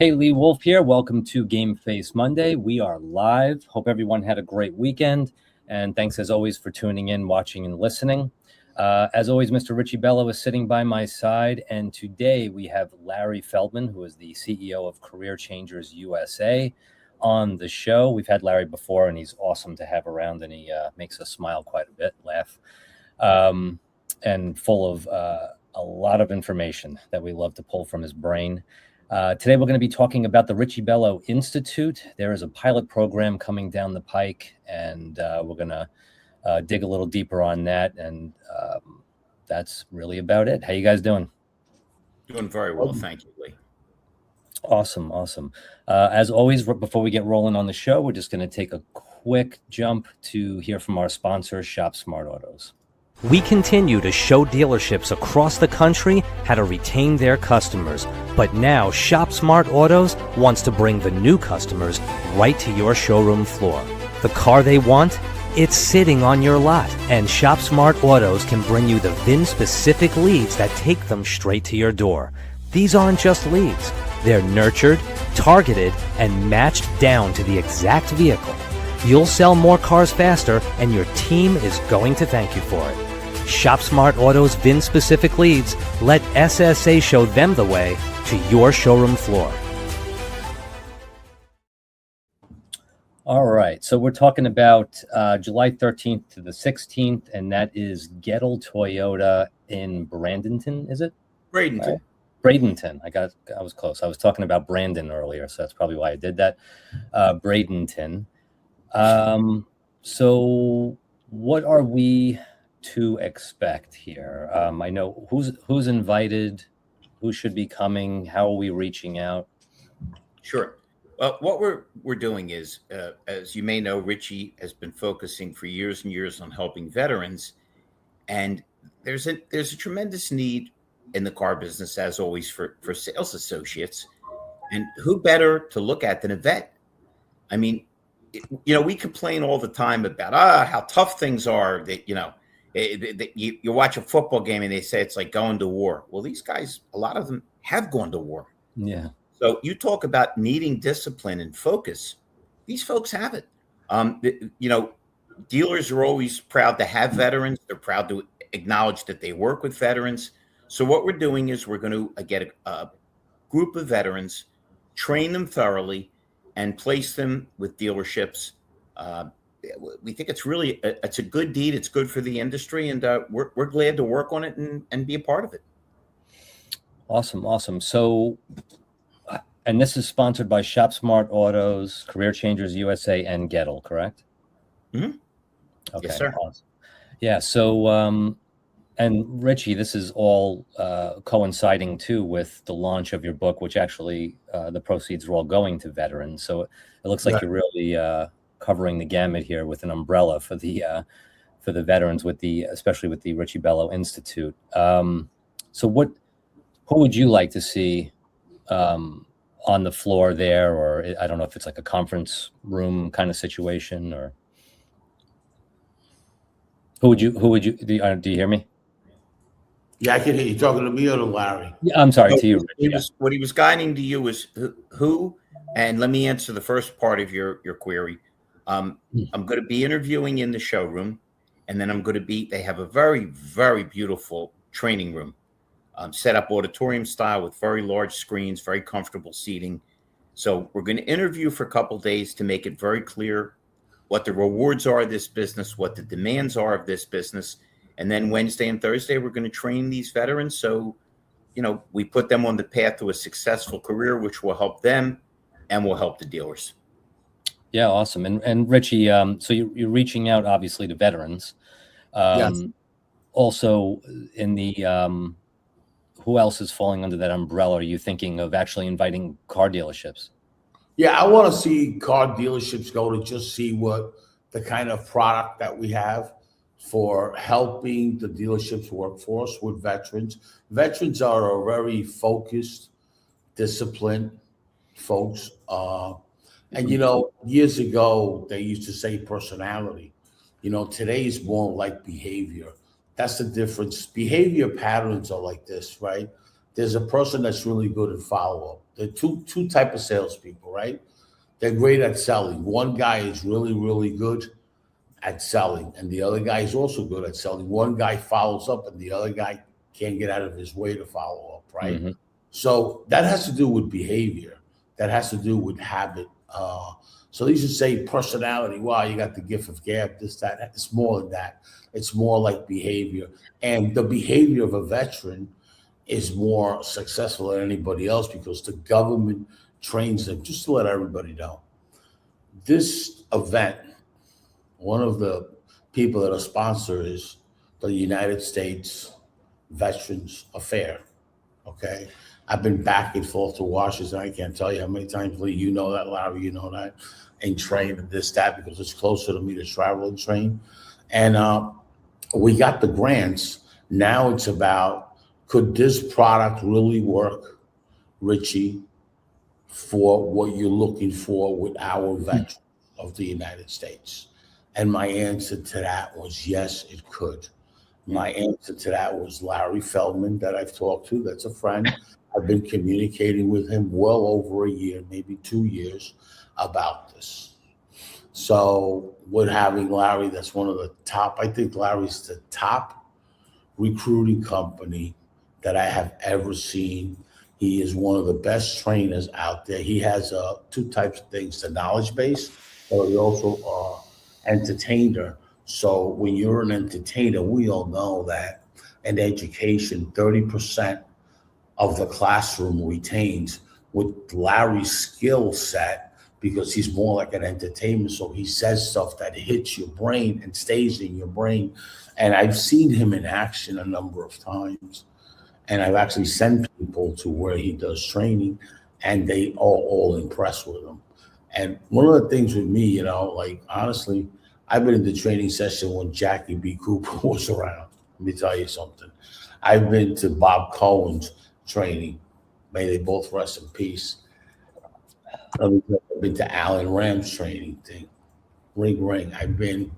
Hey, Lee Wolf here. Welcome to Game Face Monday. We are live. Hope everyone had a great weekend. And thanks, as always, for tuning in, watching, and listening. As always, Mr. Richie Bello is sitting by my side. And today we have Larry Feldman, who is the CEO of Career Changers USA, on the show. We've had Larry before, and he's awesome to have around. And he makes us smile quite a bit, laugh, and full of a lot of information that we love to pull from his brain. Today, we're going to be talking about the Richie Bello Institute. There is a pilot program coming down the pike, and we're going to dig a little deeper on that. And that's really about it. How you guys doing? Doing very well. Thank you, Lee. Awesome. As always, before we get rolling on the show, we're just going to take a quick jump to hear from our sponsor, Shop Smart Autos. We continue to show dealerships across the country how to retain their customers. But now Shop Smart Autos wants to bring the new customers right to your showroom floor. The car they want? It's sitting on your lot. And Shop Smart Autos can bring you the VIN-specific leads that take them straight to your door. These aren't just leads. They're nurtured, targeted, and matched down to the exact vehicle. You'll sell more cars faster, and your team is going to thank you for it. Shop Smart Autos VIN-specific leads. Let SSA show them the way to your showroom floor. All right, so we're talking about July 13th to the 16th, and that is Gettle Toyota in Bradenton, is it? Bradenton. Right. Bradenton. I was close. I was talking about Brandon earlier, so that's probably why I did that. Bradenton. So what are we to expect here? I know who's invited, who should be coming, how are we reaching out? Sure. Well, what we're doing is, as you may know, Richie has been focusing for years and years on helping veterans, and there's a tremendous need in the car business, as always, for sales associates, and who better to look at than a vet? I mean, we complain all the time about how tough things are. That you watch a football game and they say it's like going to war. Well, these guys, a lot of them have gone to war. Yeah. So you talk about needing discipline and focus. These folks have it. Dealers are always proud to have veterans. They're proud to acknowledge that they work with veterans. So what we're doing is we're going to get a group of veterans, train them thoroughly, and place them with dealerships. We think it's a good deed. It's good for the industry, and we're glad to work on it and be a part of it. Awesome. So, and this is sponsored by Shop Smart Autos, Career Changers USA, and Gettle, correct? Mm-hmm. Okay. Yes, sir. Awesome. Yeah. So, and Richie, this is all coinciding too with the launch of your book, which actually the proceeds are all going to veterans. So it looks like you're really covering the gamut here with an umbrella for the veterans, especially with the Richie Bello Institute. So who would you like to see on the floor there, or I don't know if it's like a conference room kind of situation, or who would you do you hear me? Yeah, I can hear you. Talking to me or to Larry? Yeah, I'm sorry, to you. What he was guiding to you was who, and let me answer the first part of your query. I'm going to be interviewing in the showroom, and then they have a very, very beautiful training room, set up auditorium style with very large screens, very comfortable seating. So we're going to interview for a couple of days to make it very clear what the rewards are of this business, what the demands are of this business. And then Wednesday and Thursday, we're going to train these veterans. So, we put them on the path to a successful career, which will help them and will help the dealers. Yeah, awesome. And Richie, so you're reaching out obviously to veterans. Yes. Also, in the who else is falling under that umbrella? Are you thinking of actually inviting car dealerships? Yeah, I want to see car dealerships go to just see what the kind of product that we have for helping the dealerships workforce with veterans. Veterans are a very focused, disciplined folks. And, years ago, they used to say personality. Today's more like behavior. That's the difference. Behavior patterns are like this, right? there's a person that's really good at follow-up. There are two type of salespeople, right? They're great at selling. One guy is really, really good at selling, and the other guy is also good at selling. One guy follows up, and the other guy can't get out of his way to follow up, right? Mm-hmm. So that has to do with behavior. That has to do with habit. So these should say personality. Wow, you got the gift of gab, this, that. It's more than that. It's more like behavior. And the behavior of a veteran is more successful than anybody else because the government trains them. Just to let everybody know, this event, one of the people that are sponsor is the United States Veterans Affair. Okay. I've been back and forth to Washington. I can't tell you how many times, Lee, you know that, Larry, you know that, and train and this, that, because it's closer to me to travel and train. And we got the grants. Now it's about, could this product really work, Richie, for what you're looking for with our veterans of the United States? And my answer to that was yes, it could. My answer to that was Larry Feldman that I've talked to. That's a friend. I've been communicating with him well over a year, maybe 2 years, about this. So with having Larry, that's one of the top, I think Larry's the top recruiting company that I have ever seen. He is one of the best trainers out there. He has two types of things, the knowledge base, but he also entertainer. So when you're an entertainer, we all know that in education, 30% of the classroom retains. With Larry's skill set, because he's more like an entertainer, so he says stuff that hits your brain and stays in your brain. And I've seen him in action a number of times. And I've actually sent people to where he does training, and they are all impressed with him. And one of the things with me, like honestly, I've been in the training session when Jackie B. Cooper was around. Let me tell you something. I've been to Bob Cohen's training. May they both rest in peace. I've been to Alan Ram's training thing. Ring. I've been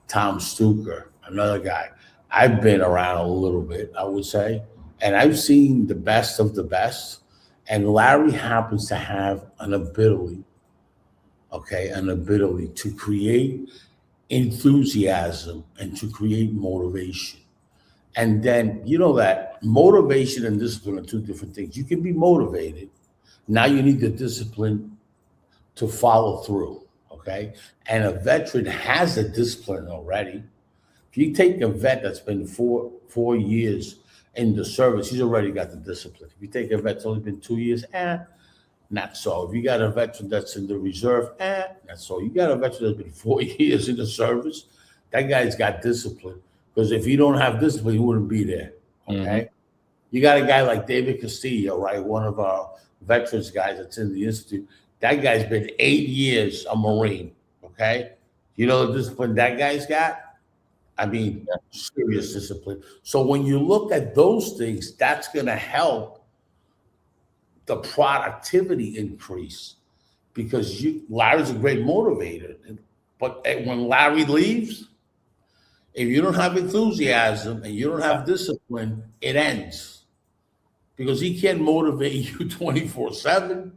Tom Stuker, another guy. I've been around a little bit, I would say. And I've seen the best of the best. And Larry happens to have an ability to create enthusiasm and to create motivation. And then, that motivation and discipline are two different things. You can be motivated. Now you need the discipline to follow through, okay? And a veteran has a discipline already. If you take a vet that's been four years in the service, he's already got the discipline. If you take a vet that's only been 2 years, not so. If you got a veteran that's in the reserve, not so. You got a veteran that's been 4 years in the service, that guy's got discipline. Because if you don't have discipline, he wouldn't be there, okay? Mm-hmm. You got a guy like David Castillo, right? One of our veterans guys that's in the Institute. That guy's been 8 years a Marine, okay? You know the discipline that guy's got? I mean, serious discipline. So when you look at those things, that's going to help the productivity increase, because Larry's a great motivator. But when Larry leaves, if you don't have enthusiasm and you don't have discipline, it ends, because he can't motivate you 24/7.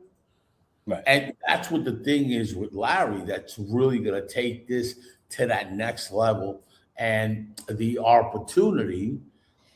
Right. And that's what the thing is with Larry that's really going to take this to that next level. And the opportunity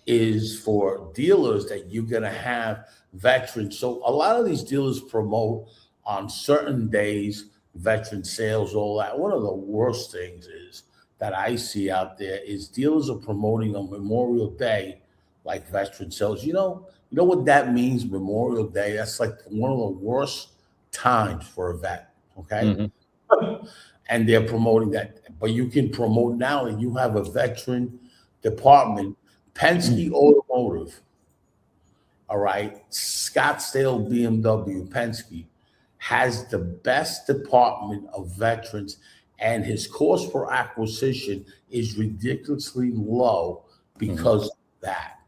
is for dealers that you're going to have veterans. So a lot of these dealers promote on certain days, veteran sales, all that. One of the worst things is that I see out there is dealers are promoting on Memorial Day like veteran sales. You know what that means, Memorial Day? That's like one of the worst times for a vet, okay? Mm-hmm. And they're promoting that. But you can promote now, and you have a veteran department. Penske Automotive, all right, Scottsdale BMW, Penske, has the best department of veterans, and his cost per acquisition is ridiculously low because of that.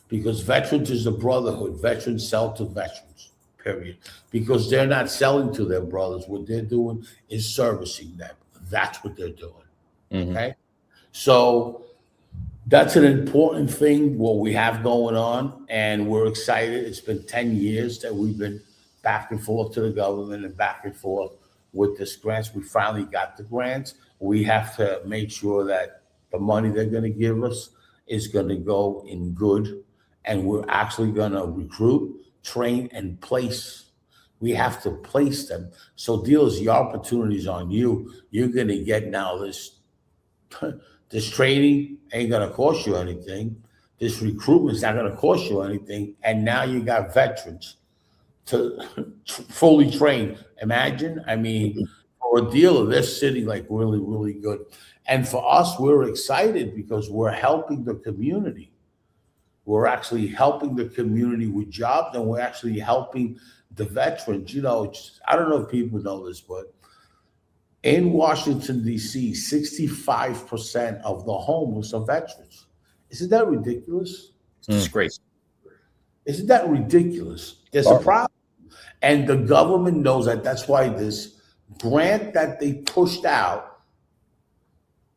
Because veterans is a brotherhood. Veterans sell to veterans, period. Because they're not selling to their brothers. What they're doing is servicing them. That's what they're doing, okay? So That's an important thing, what we have going on, and we're excited. It's been 10 years that we've been back and forth to the government and back and forth with this grants. We finally got the grants. We have to make sure that the money they're going to give us is going to go in good, and we're actually going to recruit, train, and place. We have to place them. So dealers, the opportunity's on you. You're going to get now this training ain't going to cost you anything. This recruitment's not going to cost you anything. And now you got veterans to fully train. Imagine, I mean, for a dealer, they're sitting like really, really good. And for us, we're excited because we're helping the community. We're actually helping the community with jobs, and we're actually helping the veterans. You know, I don't know if people know this, but in Washington, D.C., 65% of the homeless are veterans. Isn't that ridiculous? It's disgraceful. Isn't that ridiculous? There's a problem. And the government knows that. That's why this grant that they pushed out,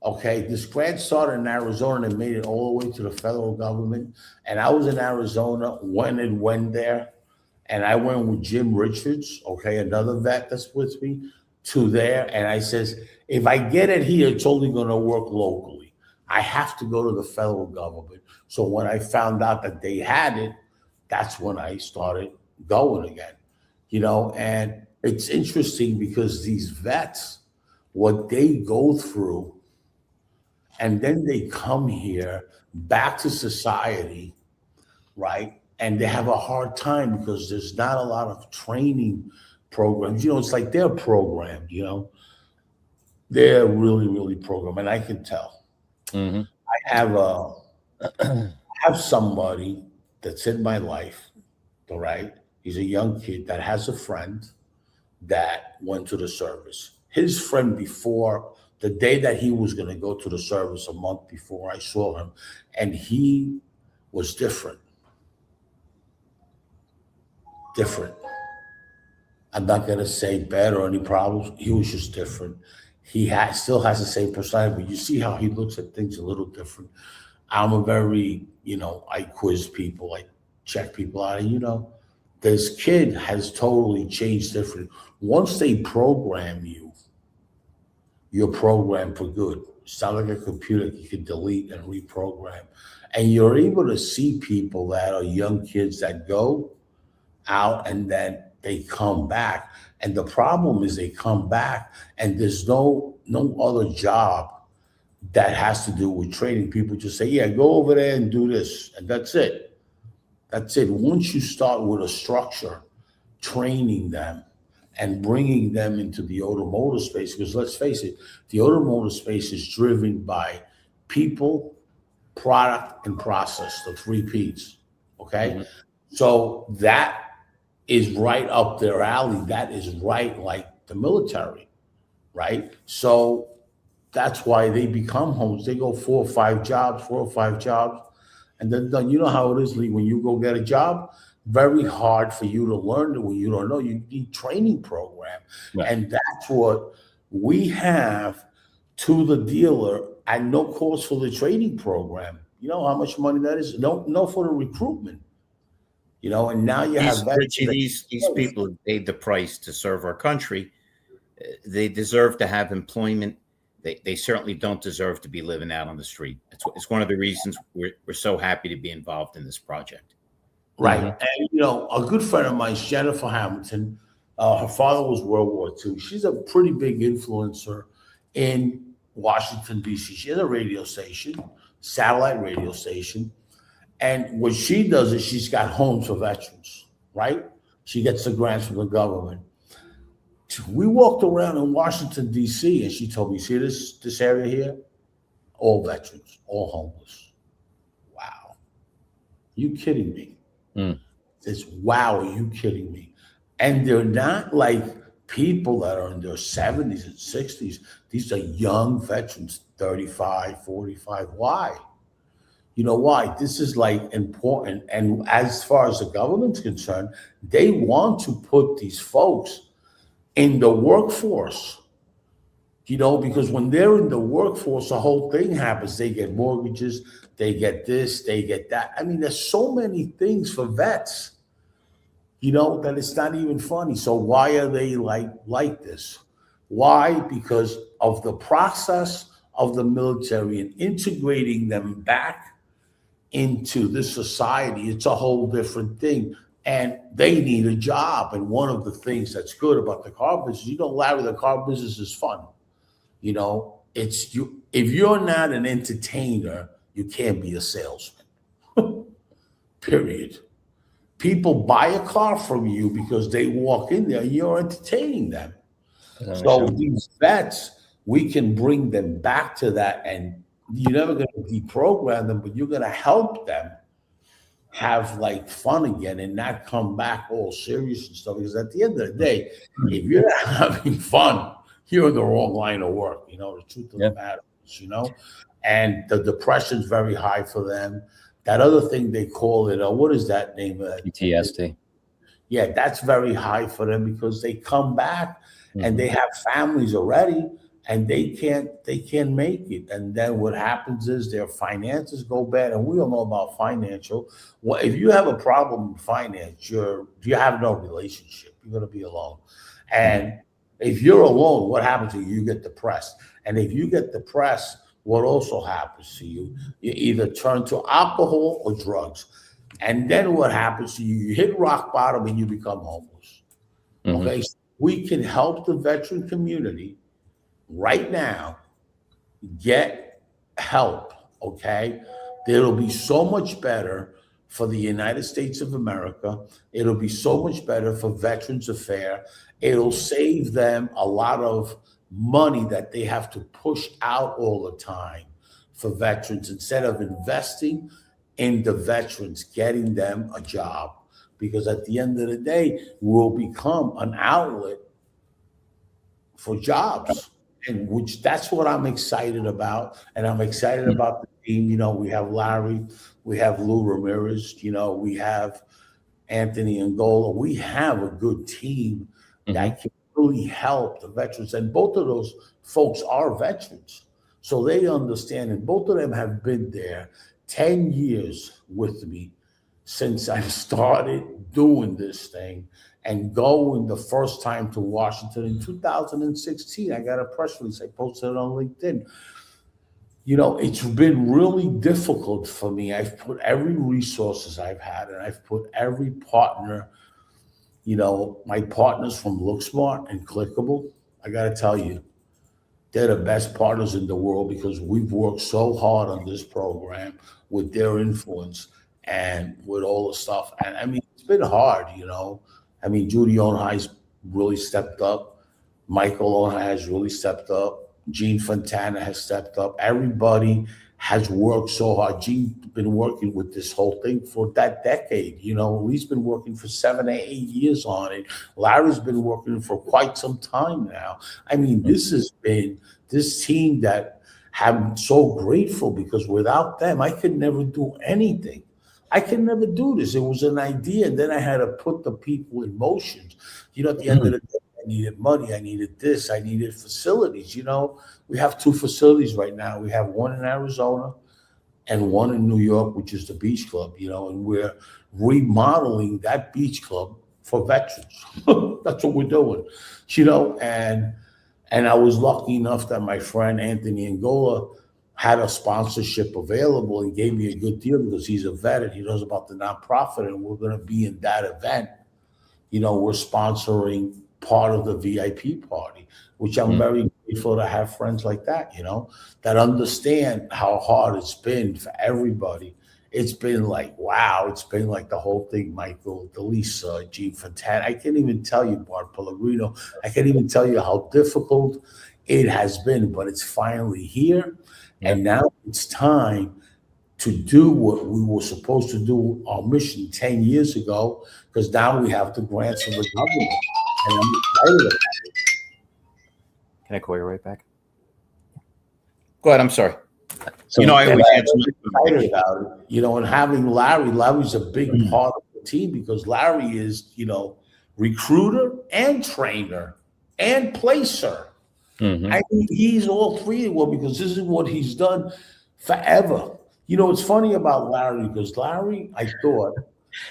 okay, this grant started in Arizona and made it all the way to the federal government. And I was in Arizona when it went there. And I went with Jim Richards, okay, another vet that's with me, to there. And I says, if I get it here, it's only going to work locally. I have to go to the federal government. So when I found out that they had it, that's when I started going again. You know, and it's interesting because these vets, what they go through, and then they come here back to society, right? And they have a hard time because there's not a lot of training programs. You know, it's like they're programmed, you know. They're really, really programmed, and I can tell. Mm-hmm. I have somebody that's in my life, all right? He's a young kid that has a friend that went to the service. His friend, before the day that he was going to go to the service, a month before, I saw him, and he was different. Different. I'm not going to say bad or any problems. He was just different. He still has the same personality, but you see how he looks at things a little different. I'm a very, you know, I quiz people, I check people out, and, you know, this kid has totally changed different. Once they program you, you're programmed for good. It's not like a computer you can delete and reprogram. And you're able to see people that are young kids that go out and then they come back. And the problem is they come back and there's no other job that has to do with training. People just say, yeah, go over there and do this. And that's it. That's it. Once you start with a structure, training them and bringing them into the automotive space, because let's face it, the automotive space is driven by people, product, and process, the 3 Ps, okay? Mm-hmm. So that is right up their alley. That is right like the military, right? So that's why they become homeless. They go 4 or 5 jobs, and then done. You know how it is, Lee, when you go get a job, very hard for you to learn it when you don't know. You need training program. Right. And that's what we have to the dealer at no cost for the training program. You know how much money that is? No for the recruitment. You know, and now you have Richie, these people have paid the price to serve our country. They deserve to have employment. They certainly don't deserve to be living out on the street. It's one of the reasons we're so happy to be involved in this project. Right. Mm-hmm. And, you know, a good friend of mine, Jennifer Hamilton, her father was World War II. She's a pretty big influencer in Washington, D.C. She has a radio station, satellite radio station. And what she does is she's got homes for veterans, right? She gets the grants from the government. We walked around in Washington, D.C., and she told me, see this area here? All veterans, all homeless. Wow. You kidding me? Says, wow, are you kidding me? And they're not like people that are in their 70s and 60s. These are young veterans, 35, 45. Why? You know why? This is like important. And as far as the government's concerned, they want to put these folks in the workforce. because when they're in the workforce, the whole thing happens. They get mortgages, they get this, they get that. I mean, there's so many things for vets, that it's not even funny. So why are they like this? Why? Because of the process of the military and integrating them back into this society. It's a whole different thing. And they need a job. And one of the things that's good about the car business, Larry, the car business is fun. It's you. If you're not an entertainer, you can't be a salesman. Period. People buy a car from you because they walk in there and you're entertaining them. So these vets, we can bring them back to that, and you're never going to deprogram them, but you're going to help them have fun again and not come back all serious and stuff. Because at the end of the day, if you're not having fun, you're in the wrong line of work. The truth of the matter is, and the depression's very high for them. That other thing they call it, what is that name? PTSD. Yeah, that's very high for them because they come back and they have families already and they can't make it. And then what happens is their finances go bad. And we all know about financial. Well, if you have a problem with finance, you have no relationship. You're going to be alone. And if you're alone, what happens to you? You get depressed. And if you get depressed, what also happens to you? You either turn to alcohol or drugs. And then what happens to you? You hit rock bottom and you become homeless. Okay? So we can help the veteran community right now get help, okay? It'll be so much better for the United States of America. It'll be so much better for Veterans Affairs. It'll save them a lot of money that they have to push out all the time for veterans instead of investing in the veterans, getting them a job. Because at the end of the day, we'll become an outlet for jobs. And that's what I'm excited about. And I'm excited about the team. We have Larry, we have Lou Ramirez, we have Anthony Angola. We have a good team that can really help the veterans. And both of those folks are veterans. So they understand, and both of them have been there 10 years with me since I started doing this thing and going the first time to Washington in 2016. I got a press release. I posted it on LinkedIn. It's been really difficult for me. I've put every resources I've had, and I've put every partner, my partners from LookSmart and Clickable. I got to tell you, they're the best partners in the world because we've worked so hard on this program with their influence and with all the stuff. And I mean, it's been hard, Judy Onhei's really stepped up. Michael Onhei has really stepped up. Gene Fontana has stepped up. Everybody has worked so hard. Gene's been working with this whole thing for that decade. He's been working for 7 or 8 years on it. Larry's been working for quite some time now. I mean, this has been this team that I'm so grateful because without them, I could never do anything. I can never do this. It was an idea, and then I had to put the people in motion. At the end of the day, I needed money. I needed this. I needed facilities. We have 2 facilities right now. We have one in Arizona and one in New York, which is the Beach Club, and we're remodeling that beach club for veterans. That's what we're doing, and I was lucky enough that my friend Anthony Angola had a sponsorship available and gave me a good deal because he's a vet and he knows about the nonprofit, and we're going to be in that event. We're sponsoring part of the VIP party, which I'm very grateful to have friends like that, that understand how hard it's been for everybody. It's been like, wow, it's been like the whole thing, Michael, Delisa, Gene Fontana. I can't even tell you, Bart Pellegrino. I can't even tell you how difficult it has been, but it's finally here. And now it's time to do what we were supposed to do, our mission 10 years ago, because now we have the grants from the government. And I'm excited about it. Can I call you right back? Go ahead. I'm sorry. So, I always I'm answer. excited about it, and having Larry's a big part of the team because Larry is, recruiter and trainer and placer. Mhm. I mean, he's all three. Well, because this is what he's done forever. You know, it's funny about Larry because Larry's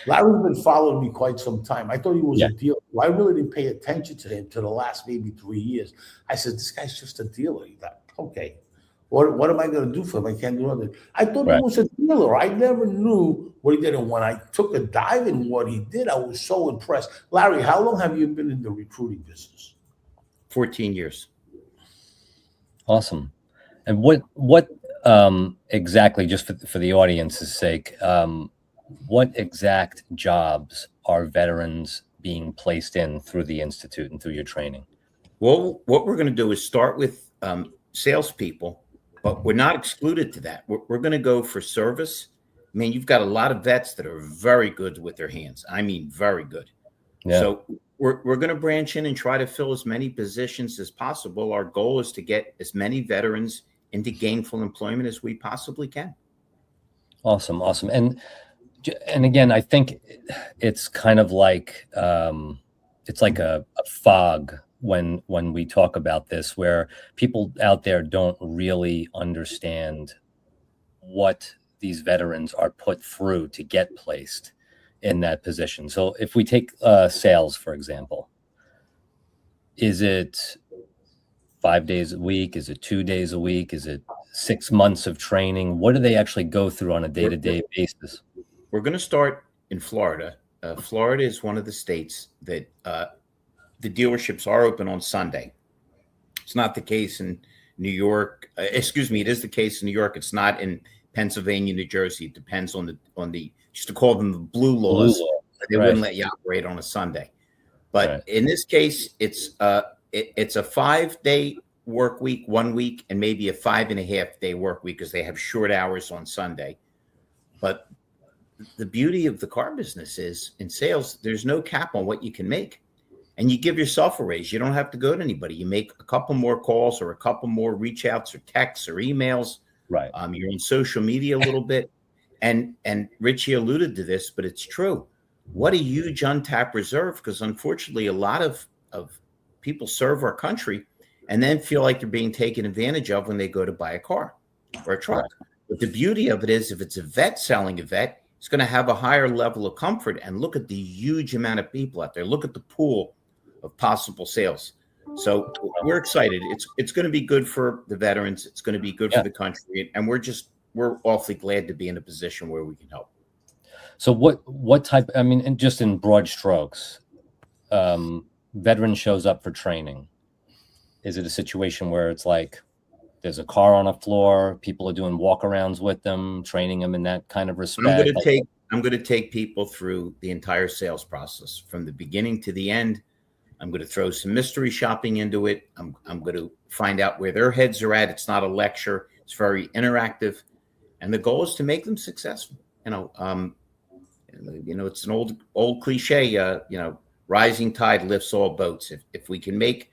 been following me quite some time. I thought he was Yeah. a dealer. Well, I really didn't pay attention to him to the last maybe 3 years. I said, this guy's just a dealer. He thought, okay, what am I going to do for him? I can't do nothing. I thought Right. he was a dealer. I never knew what he did. And when I took a dive in what he did, I was so impressed. Larry, how long have you been in the recruiting business? 14 years. Awesome. And what exactly, just for the audience's sake, what exact jobs are veterans being placed in through the Institute and through your training? Well, what we're going to do is start with salespeople, but we're not excluded to that. We're going to go for service. I mean, you've got a lot of vets that are very good with their hands. I mean, very good. Yeah. So we're going to branch in and try to fill as many positions as possible. Our goal is to get as many veterans into gainful employment as we possibly can. Awesome. And again, I think it's kind of like it's like a fog when we talk about this, where people out there don't really understand what these veterans are put through to get placed in that position. So if we take sales, for example, is it 5 days a week? Is it 2 days a week? Is it 6 months of training? What do they actually go through on a day-to-day basis? We're going to start in Florida. Florida is one of the states that the dealerships are open on Sunday. It's not the case in New York. It is the case in New York. It's not in Pennsylvania, New Jersey. It depends on the used to call them the blue laws. Blue law. They Right. wouldn't let you operate on a Sunday. But Right. in this case, it's a 5-day work week, 1 week, and maybe a 5.5-day work week because they have short hours on Sunday. But the beauty of the car business is in sales, there's no cap on what you can make. And you give yourself a raise. You don't have to go to anybody. You make a couple more calls or a couple more reach outs or texts or emails. Right. You're on social media a little bit. And Richie alluded to this, but it's true. What a huge untapped reserve, because unfortunately a lot of people serve our country and then feel like they're being taken advantage of when they go to buy a car or a truck. Right. But the beauty of it is if it's a vet selling a vet, it's going to have a higher level of comfort. And look at the huge amount of people out there. Look at the pool of possible sales. So we're excited. It's going to be good for the veterans. It's going to be good for the country. And we're awfully glad to be in a position where we can help. So what type, I mean, and just in broad strokes, veteran shows up for training. Is it a situation where it's like there's a car on a floor, people are doing walkarounds with them, training them in that kind of respect? I'm going to take people through the entire sales process from the beginning to the end. I'm going to throw some mystery shopping into it. I'm going to find out where their heads are at. It's not a lecture. It's very interactive. And the goal is to make them successful. It's an old cliche, rising tide lifts all boats. If we can make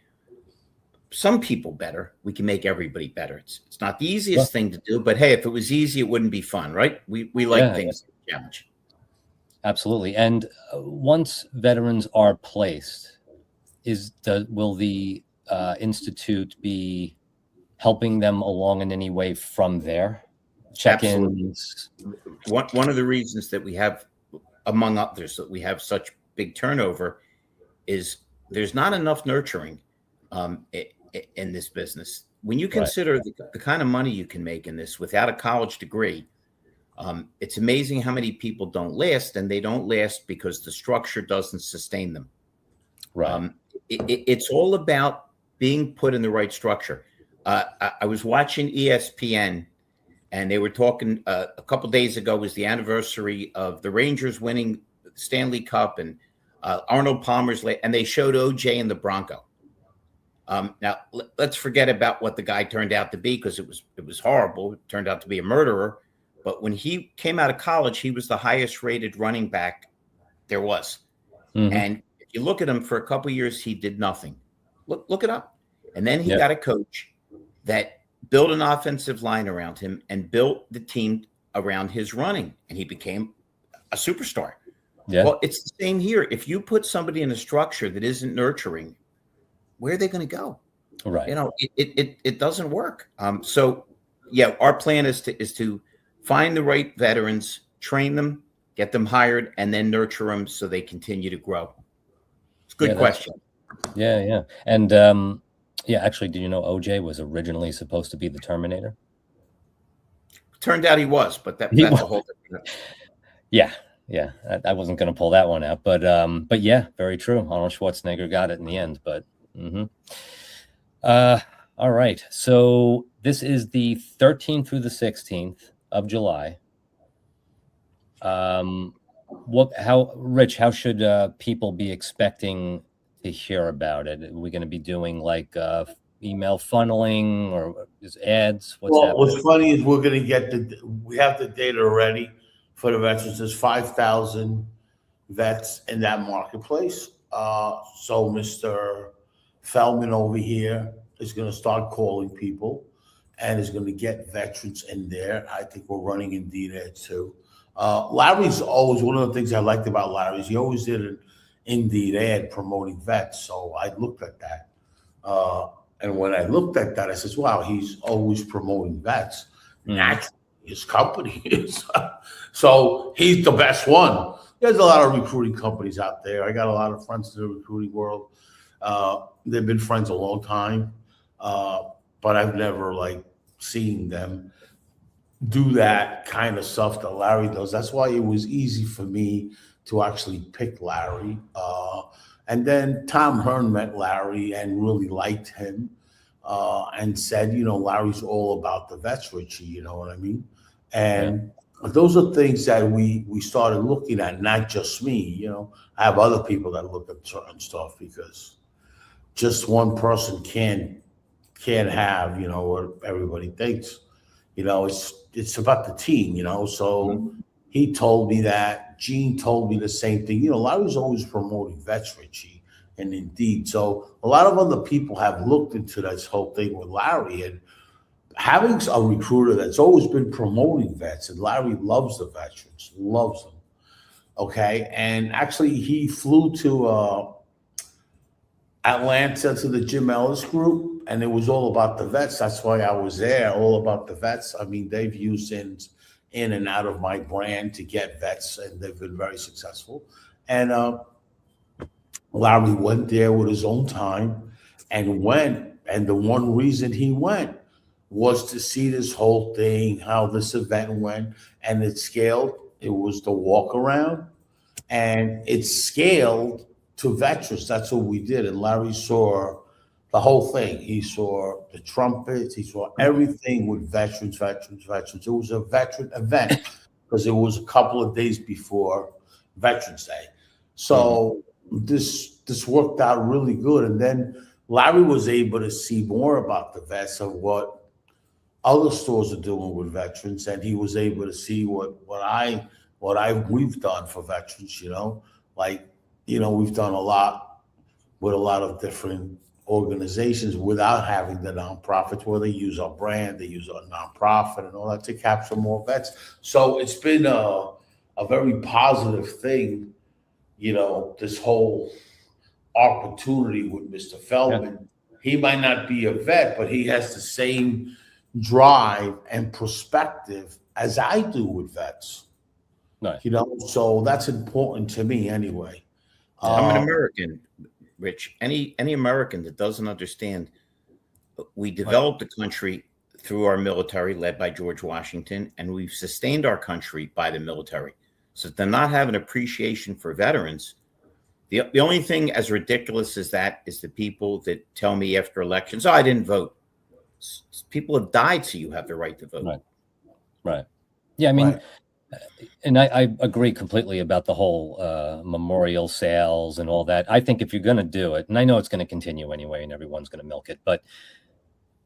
some people better, we can make everybody better. It's not the easiest thing to do, but hey, if it was easy, it wouldn't be fun, right? We like things that challenge. Absolutely. And once veterans are placed, will the Institute be helping them along in any way from there? Check-ins. One of the reasons that we have, among others, that we have such big turnover is there's not enough nurturing in this business. When you consider the kind of money you can make in this without a college degree, it's amazing how many people don't last, and they don't last because the structure doesn't sustain them. Right. It's all about being put in the right structure. I was watching ESPN, and they were talking a couple days ago was the anniversary of the Rangers winning the Stanley Cup, and Arnold Palmer's late, and they showed OJ and the Bronco. Now let's forget about what the guy turned out to be, because it was horrible. It turned out to be a murderer. But when he came out of college, he was the highest rated running back there was. Mm-hmm. And if you look at him for a couple of years, he did nothing. Look it up. And then he got a coach that built an offensive line around him and built the team around his running, and he became a superstar. Yeah. Well, it's the same here. If you put somebody in a structure that isn't nurturing, where are they going to go? Right. You know, it doesn't work. So yeah, our plan is to find the right veterans, train them, get them hired, and then nurture them so they continue to grow. It's a good question. Yeah. And yeah, actually, did you know OJ was originally supposed to be the Terminator? Turned out he was, but that's a whole different. Yeah. I wasn't going to pull that one out, but yeah, very true. Arnold Schwarzenegger got it in the end, but. All right. So this is the 13th through the 16th of July. Rich, how should people be expecting to hear about it? Are we going to be doing like email funneling or is ads? What's funny is we're going to get we have the data already for the veterans. There's 5,000 vets in that marketplace. So Mr. Feldman over here is going to start calling people and is going to get veterans in there. I think we're running Indeed ads too. Larry's always, one of the things I liked about Larry is he always did an Indeed ad promoting vets. So I looked at that. And when I looked at that, I said, wow, he's always promoting vets. Naturally, his company is. So he's the best one. There's a lot of recruiting companies out there. I got a lot of friends in the recruiting world. They've been friends a long time, but I've never seen them do that kind of stuff that Larry does. That's why it was easy for me to actually pick Larry. And then Tom Hearn met Larry and really liked him and said, Larry's all about the vets, Richie, you know what I mean? And those are things that we started looking at, not just me. I have other people that look at certain stuff because just one person can't have, what everybody thinks. It's about the team, So he told me that. Gene told me the same thing. Larry's always promoting vets, Richie, and Indeed. So a lot of other people have looked into this whole thing with Larry, and having a recruiter that's always been promoting vets, and Larry loves the veterans, loves them. Okay, and actually he flew to Atlanta to the Jim Ellis group, and it was all about the vets. That's why I was there, all about the vets. I mean, they've used in and out of my brand to get vets, and they've been very successful. And Larry went there with his own time and went. And the one reason he went was to see this whole thing, how this event went, and it scaled. It was the walk around, and it scaled to veterans. That's what we did. And Larry saw the whole thing. He saw the trumpets. He saw everything with veterans. It was a veteran event because it was a couple of days before Veterans Day. So this worked out really good. And then Larry was able to see more about the vets of what other stores are doing with veterans, and he was able to see what we've done for veterans. We've done a lot with a lot of different organizations without having the nonprofits, where they use our brand, they use our nonprofit and all that to capture more vets. So it's been a very positive thing, this whole opportunity with Mr. Feldman. He might not be a vet, but he has the same drive and perspective as I do with vets. Nice. So that's important to me anyway. I'm an American, Rich. Any American that doesn't understand, we developed the country through our military led by George Washington, and we've sustained our country by the military. So to not have an appreciation for veterans, the only thing as ridiculous as that is the people that tell me after elections, I didn't vote. People have died, so you have the right to vote. Right. Yeah, I mean, and I agree completely about the whole memorial sales and all that. I think if you're going to do it, and I know it's going to continue anyway, and everyone's going to milk it, but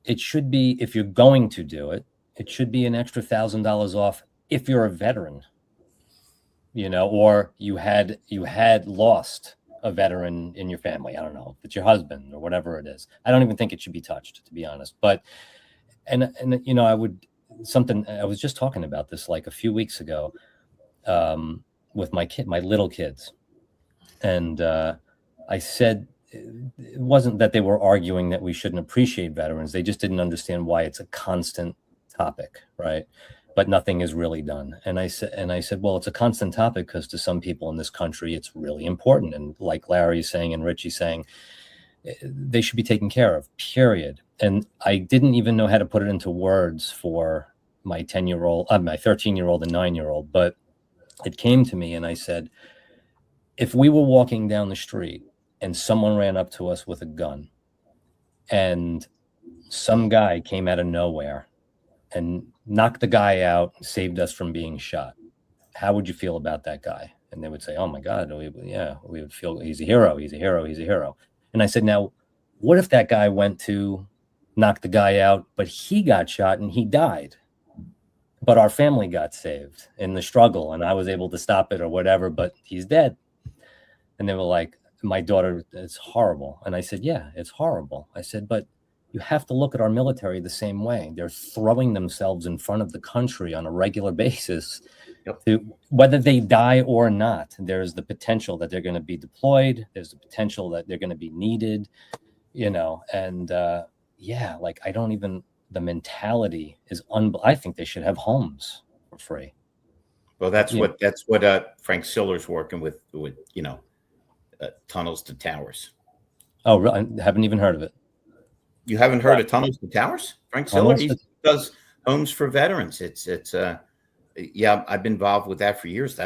it should be, if you're going to do it, it should be an extra $1,000 off if you're a veteran, or you had lost a veteran in your family. I don't know if it's your husband or whatever it is. I don't even think it should be touched, to be honest. But and I was just talking about this like a few weeks ago with my little kids, and I said, it wasn't that they were arguing that we shouldn't appreciate veterans. They just didn't understand why it's a constant topic, right? But nothing is really done. And I said, well, it's a constant topic because to some people in this country, it's really important. And like Larry's saying and Richie's saying, they should be taken care of, period. And I didn't even know how to put it into words for my 10-year-old, my 13-year-old and 9-year-old, but it came to me and I said, if we were walking down the street and someone ran up to us with a gun and some guy came out of nowhere and knocked the guy out, saved us from being shot, how would you feel about that guy? And they would say, oh my God, we would feel he's a hero, he's a hero, he's a hero. And I said, now, what if that guy went to knock the guy out, but he got shot and he died, but our family got saved in the struggle and I was able to stop it or whatever, but he's dead. And they were like, my daughter, it's horrible. And I said, yeah, it's horrible. I said, but you have to look at our military the same way. They're throwing themselves in front of the country on a regular basis. Yep. Whether they die or not, there's the potential that they're going to be deployed. There's the potential that they're going to be needed, and I don't even, the mentality is, I think they should have homes for free. Well, that's what Frank Siller's working with Tunnels to Towers. Oh, really? I haven't even heard of it. You haven't heard of Tunnels to Towers? Frank Siller, he does homes for veterans. I've been involved with that for years.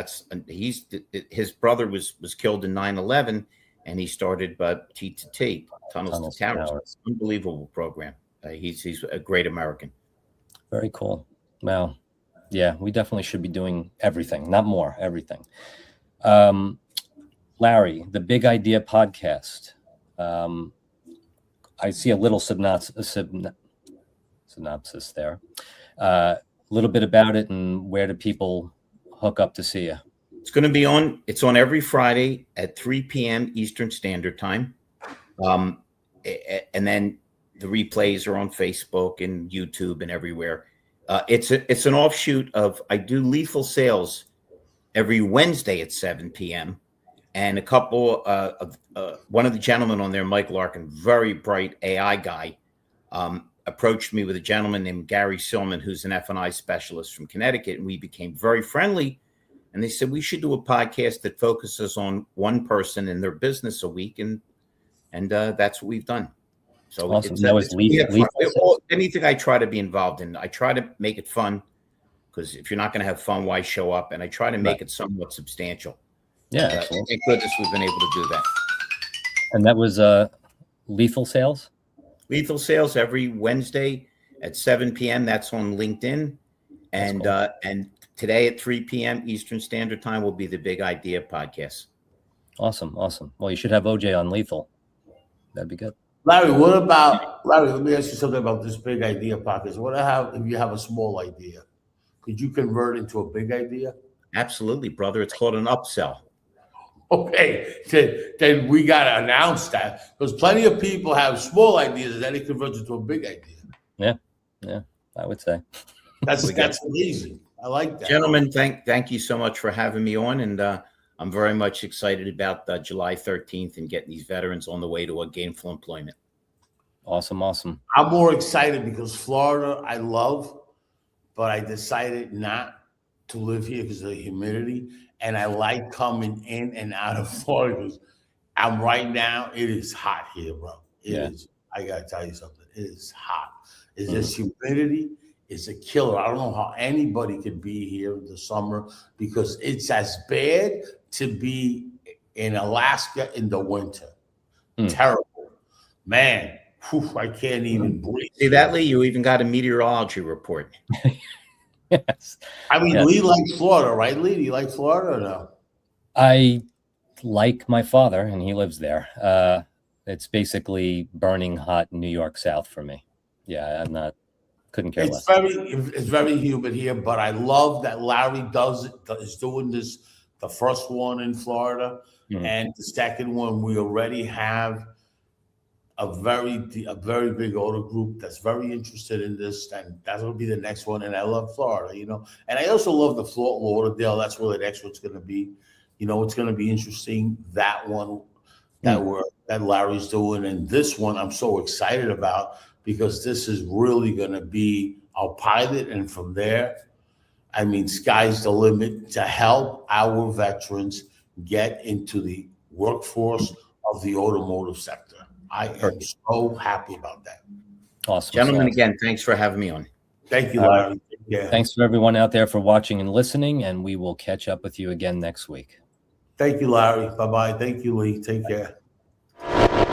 His brother was killed in 9/11, and he started T2T, Tunnels to Towers. Unbelievable program. He's a great American. Very cool. Wow. Yeah, we definitely should be doing everything, not more, everything. Larry, the Big Idea podcast. I see a little synopsis there. A little bit about it and where do people hook up to see you? It's on every Friday at 3 p.m. Eastern Standard Time. And then the replays are on Facebook and YouTube and everywhere. It's an offshoot of, I do Lethal Sales every Wednesday at 7 p.m. And a couple one of the gentlemen on there, Mike Larkin, very bright AI guy, approached me with a gentleman named Gary Silman, who's an F&I specialist from Connecticut. And we became very friendly. And they said, we should do a podcast that focuses on one person in their business a week. And that's what we've done. So awesome. Anything I try to be involved in, I try to make it fun, because if you're not going to have fun, why show up? And I try to make it somewhat substantial. Yeah. Thank goodness we've been able to do that. And that was Lethal Sales? Lethal Sales every Wednesday at 7 p.m. That's on LinkedIn. And cool. And today at 3 p.m. Eastern Standard Time will be the Big Idea podcast. Awesome. Well, you should have OJ on Lethal. That'd be good. Larry, let me ask you something about this Big Idea podcast. What if you have a small idea? Could you convert it into a big idea? Absolutely, brother. It's called an upsell. Okay, then we got to announce that, because plenty of people have small ideas and then it converts into a big idea. Yeah, I would say. That's amazing. I like that. Gentlemen, thank you so much for having me on. And I'm very much excited about July 13th and getting these veterans on the way to a gainful employment. Awesome. I'm more excited because Florida I love, but I decided not to live here because of the humidity. And I like coming in and out of Florida because right now, it is hot here, bro. It is. I got to tell you something. It is hot. It's just humidity. It's a killer. I don't know how anybody could be here in the summer, because it's as bad to be in Alaska in the winter. Terrible. Man, I can't even breathe. See that, Lee? You even got a meteorology report. Yes. I mean, Lee likes Florida, right, Lee? Do you like Florida or no? I like my father, and he lives there. It's basically burning hot New York South for me. Yeah, couldn't care less. It's very humid here, but I love that Larry is doing this, the first one in Florida, and the second one. We already have a very big auto group that's very interested in this, and that will be the next one. And I love Florida, and I also love the Fort Lauderdale. That's where the next one's going to be. It's going to be interesting. That one, that Larry's doing, and this one I'm so excited about because this is really going to be our pilot, and from there, I mean, sky's the limit to help our veterans get into the workforce of the automotive sector. I am so happy about that. Awesome. Gentlemen, sauce. again, thanks for having me on. Thank you, Larry. Yeah. Thanks for everyone out there for watching and listening, and we will catch up with you again next week. Thank you, Larry. Bye-bye. Thank you, Lee. Take care.